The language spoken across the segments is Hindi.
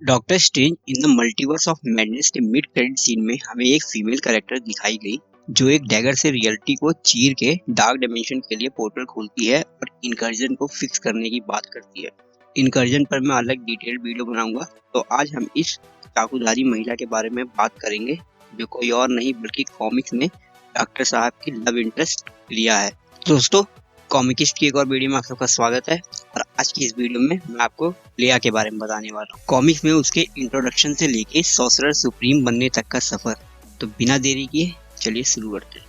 Doctor strange in the multiverse of madness के मिड क्रेडिट सीन में हमें एक फीमेल कैरेक्टर दिखाई गई जो एक डैगर से रियलिटी को चीर के डार्क डायमेंशन के लिए पोर्टल खोलती है और इनकर्जन को फिक्स करने की बात करती है। इनकर्जन पर मैं अलग डिटेल्ड वीडियो बनाऊंगा। तो आज हम इस चाकूधारी महिला के बारे में बात करेंगे जो कोई और नहीं बल्कि कॉमिक्स में डॉक्टर साहब की लव इंटरेस्ट लिया है। दोस्तों, कॉमिकिस्ट की एक और वीडियो में आप सबका स्वागत है और आज की इस वीडियो में मैं आपको लिया के बारे में बताने वाला हूँ। कॉमिक्स में उसके इंट्रोडक्शन से लेके सॉर्सरर सुप्रीम बनने तक का सफर। तो बिना देरी किए चलिए शुरू करते हैं।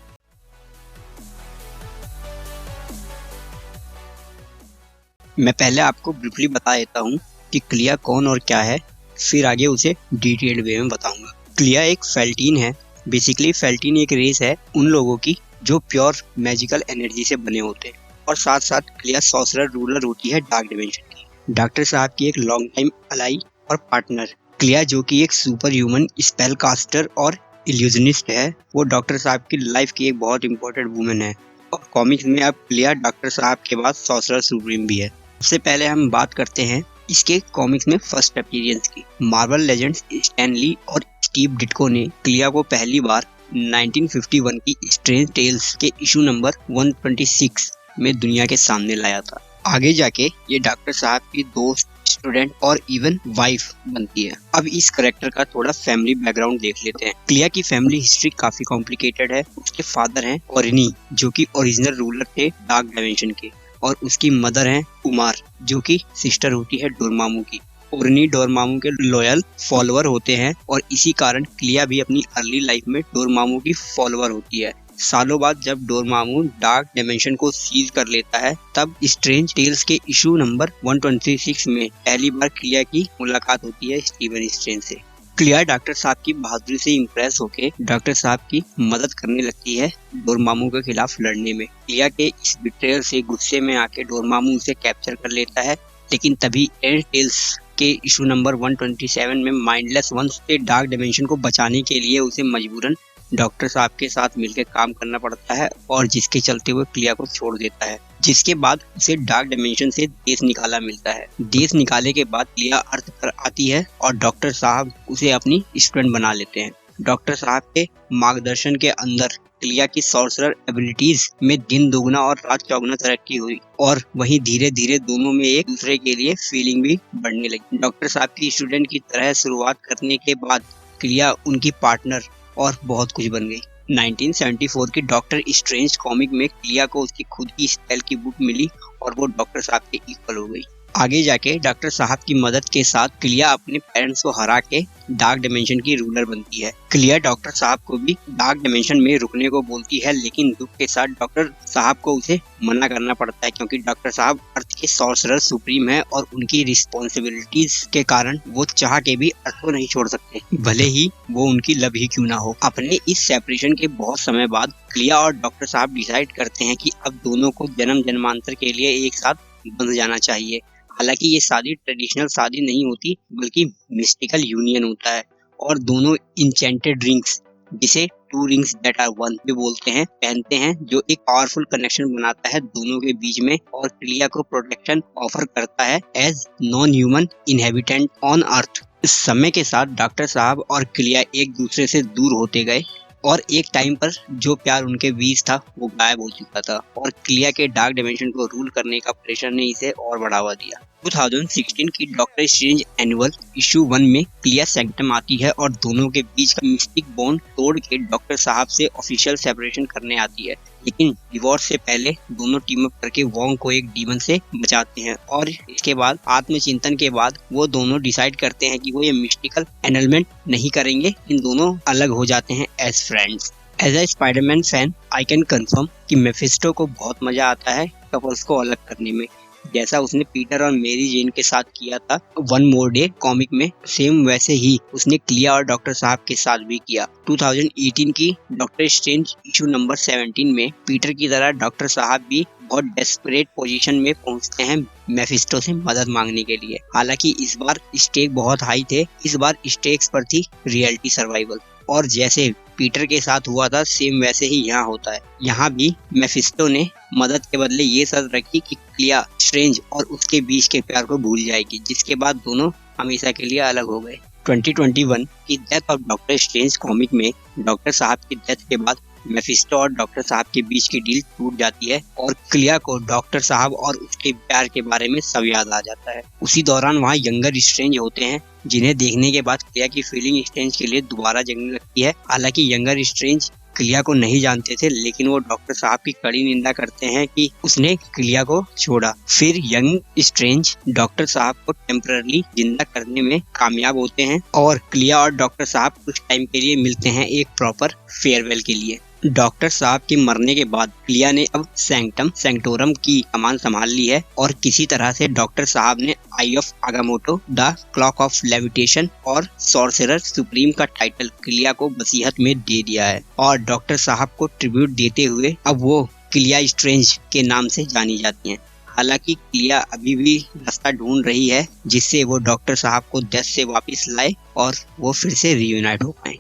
मैं पहले आपको ब्रीफली बता देता हूँ कि क्लिया कौन और क्या है, फिर आगे उसे डिटेल्ड वे में बताऊंगा। क्लिया एक फेल्टीन है। बेसिकली फेल्टीन एक रेस है उन लोगों की जो प्योर मैजिकल एनर्जी से बने होते हैं और साथ साथ क्लिया सॉर्सरर रूलर होती है डार्क डिमेंशन की। डॉक्टर साहब की एक लॉन्ग टाइम अलाई और पार्टनर क्लिया जो कि एक सुपर ह्यूमन स्पेल कास्टर और इल्यूजनिस्ट है, वो डॉक्टर साहब की लाइफ की एक बहुत इंपॉर्टेंट वुमेन है और कॉमिक्स में अब क्लिया डॉक्टर साहब के बाद सॉर्सरर सुप्रीम भी है। सबसे पहले हम बात करते हैं इसके कॉमिक्स में फर्स्ट अपीयरेंस की। मार्वल लेजेंड्स स्टैन ली और स्टीव डिट्को ने क्लिया को पहली बार 1951 की स्ट्रेंज टेल्स के इशू नंबर 126 में दुनिया के सामने लाया था। आगे जाके ये डॉक्टर साहब की दोस्त, स्टूडेंट और इवन वाइफ बनती है। अब इस करेक्टर का थोड़ा फैमिली बैकग्राउंड देख लेते हैं। क्लिया की फैमिली हिस्ट्री काफी कॉम्प्लिकेटेड है। उसके फादर हैं ओरिनी जो कि ओरिजिनल रूलर थे डार्क डायमेंशन के, और उसकी मदर हैं उमार जो कि सिस्टर होती है डोरमामू की। ओरिनी डोरमामू के लॉयल फॉलोअर होते हैं और इसी कारण क्लिया भी अपनी अर्ली लाइफ में डोरमामू की फॉलोअर होती है। सालों बाद जब डोरमामू डार्क डायमेंशन को सीज कर लेता है तब स्ट्रेंज टेल्स के इशू नंबर 126 में पहली बार क्लिया की मुलाकात होती है स्टीवन स्ट्रेंज से। क्लिया डॉक्टर साहब की बहादुरी से इम्प्रेस होके डॉक्टर साहब की मदद करने लगती है डोरमामू के खिलाफ लड़ने में। क्लिया के इस बिट्रेयल से गुस्से में आके डोरमामू उसे कैप्चर कर लेता है, लेकिन तभी टेल्स के इशू नंबर 127 में माइंडलेस वंस के डार्क डायमेंशन को बचाने के लिए उसे मजबूरन डॉक्टर साहब के साथ मिलकर काम करना पड़ता है और जिसके चलते वो क्लिया को छोड़ देता है। जिसके बाद उसे डार्क डायमेंशन से देश निकाला मिलता है। देश निकाले के बाद क्लिया अर्थ पर आती है और डॉक्टर साहब उसे अपनी स्टूडेंट बना लेते हैं। डॉक्टर साहब के मार्गदर्शन के अंदर क्लिया की सॉर्सरर एबिलिटीज में दिन दुगना और रात चौगुना तरक्की हुई और वहीं धीरे धीरे दोनों में एक दूसरे के लिए फीलिंग भी बढ़ने लगी। डॉक्टर साहब की स्टूडेंट की तरह शुरुआत करने के बाद क्लिया उनकी पार्टनर और बहुत कुछ बन गई। 1974 की डॉक्टर स्ट्रेंज कॉमिक में क्लिया को उसकी खुद की स्पेल की बुक मिली और वो डॉक्टर साहब के इक्वल हो गई। आगे जाके डॉक्टर साहब की मदद के साथ क्लिया अपने पेरेंट्स को हरा के डार्क डायमेंशन की रूलर बनती है। क्लिया डॉक्टर साहब को भी डार्क डायमेंशन में रुकने को बोलती है, लेकिन दुख के साथ डॉक्टर साहब को उसे मना करना पड़ता है क्योंकि डॉक्टर साहब अर्थ के सॉर्सरर सुप्रीम है और उनकी रिस्पॉन्सिबिलिटीज के कारण वो चाह के भी अर्थ को नहीं छोड़ सकते, भले ही वो उनकी लव ही क्यों ना हो। अपने इस सेपरेशन के बहुत समय बाद क्लिया और डॉक्टर साहब डिसाइड करते हैं कि अब दोनों को जन्म जन्मांतर के लिए एक साथ बंध जाना चाहिए। हालांकि ये शादी ट्रेडिशनल शादी नहीं होती बल्कि मिस्टिकल यूनियन होता है और दोनों इंचेंटेड रिंग्स, जिसे two rings that are one भी बोलते हैं, पहनते हैं, जो एक पावरफुल कनेक्शन बनाता है दोनों के बीच में और क्लिया को प्रोटेक्शन ऑफर करता है as non human inhabitant on earth. इस समय के साथ डॉक्टर साहब और क्लिया एक दूसरे से दूर होते गए और एक टाइम पर जो प्यार उनके बीच था वो गायब हो चुका था और क्लिया के डार्क डायमेंशन को रूल करने का प्रेशर ने इसे और बढ़ावा दिया। 2016 की डॉक्टर स्ट्रेंज एनुअल इशू 1 में क्लिया सैंक्टम आती है और दोनों के बीच का मिस्टिक बॉन्ड तोड़ के डॉक्टर साहब से ऑफिशियल सेपरेशन करने आती है, लेकिन डिवोर्स से पहले दोनों टीम अप करके वोंग को एक डीमन से बचाते हैं और इसके बाद आत्मचिंतन के बाद वो दोनों डिसाइड करते हैं कि वो ये मिस्टिकल एनलमेंट नहीं करेंगे। इन दोनों अलग हो जाते हैं as friends. As a Spiderman fan I can confirm कि मेफिस्टो को बहुत मजा आता है कपल्स को अलग करने में, जैसा उसने पीटर और मेरी जेन के साथ किया था वन मोर डे कॉमिक में, सेम वैसे ही उसने क्लिया और डॉक्टर साहब के साथ भी किया। 2018 की डॉक्टर स्ट्रेंज इशू नंबर 17 में पीटर की तरह डॉक्टर साहब भी बहुत डेस्परेट पोजीशन में पहुंचते हैं मेफिस्टो से मदद मांगने के लिए। हालांकि इस बार स्टेक बहुत हाई थे, इस बार स्टेक्स पर थी रियलिटी सर्वाइवल और जैसे पीटर के साथ हुआ था सेम वैसे ही यहाँ होता है। यहाँ भी मेफिस्टो ने मदद के बदले ये शर्त रखी कि क्लिया स्ट्रेंज और उसके बीच के प्यार को भूल जाएगी, जिसके बाद दोनों हमेशा के लिए अलग हो गए। 2021 की death of doctor strange comic में डॉक्टर साहब की डेथ के बाद मेफिस्टो और डॉक्टर साहब के बीच की डील टूट जाती है और क्लिया को डॉक्टर साहब और उसके प्यार के बारे में सब याद आ जाता है। उसी दौरान वहाँ यंगर स्ट्रेंज होते हैं, जिन्हें देखने के बाद क्लिया की फीलिंग स्ट्रेंज के लिए दोबारा जगने लगती है। हालांकि यंगर स्ट्रेंज क्लिया को नहीं जानते थे, लेकिन वो डॉक्टर साहब की कड़ी निंदा करते हैं कि उसने क्लिया को छोड़ा। फिर यंग स्ट्रेंज डॉक्टर साहब को टेम्पररी जिंदा करने में कामयाब होते हैं और क्लिया और डॉक्टर साहब कुछ टाइम के लिए मिलते हैं एक प्रॉपर फेयरवेल के लिए। डॉक्टर साहब के मरने के बाद क्लिया ने अब सैंक्टम सैंक्टोरम की कमान संभाल ली है और किसी तरह से डॉक्टर साहब ने eye of Agamotto, the cloak of levitation और सॉर्सरर सुप्रीम का टाइटल क्लिया को वसीयत में दे दिया है और डॉक्टर साहब को ट्रिब्यूट देते हुए अब वो क्लिया स्ट्रेंज के नाम से जानी जाती हैं। हालांकि क्लिया अभी भी रास्ता ढूंढ रही है जिससे वो डॉक्टर साहब को डेथ से वापस लाए और वो फिर से रीयूनाइट हो पाए।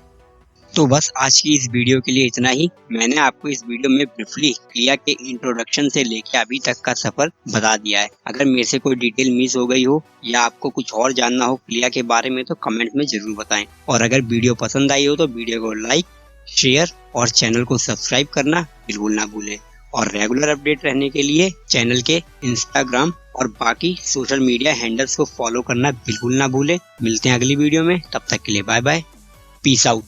तो बस आज की इस वीडियो के लिए इतना ही। मैंने आपको इस वीडियो में ब्रीफली क्लिया के इंट्रोडक्शन से लेके अभी तक का सफर बता दिया है। अगर मेरे से कोई डिटेल मिस हो गई हो या आपको कुछ और जानना हो क्लिया के बारे में तो कमेंट में जरूर बताएं। और अगर वीडियो पसंद आई हो तो वीडियो को लाइक, शेयर और चैनल को सब्सक्राइब करना बिल्कुल ना भूलें। और रेगुलर अपडेट रहने के लिए चैनल के इंस्टाग्राम और बाकी सोशल मीडिया हैंडल्स को फॉलो करना बिल्कुल ना भूलें। मिलते हैं अगली वीडियो में, तब तक के लिए बाय बाय, पीस आउट।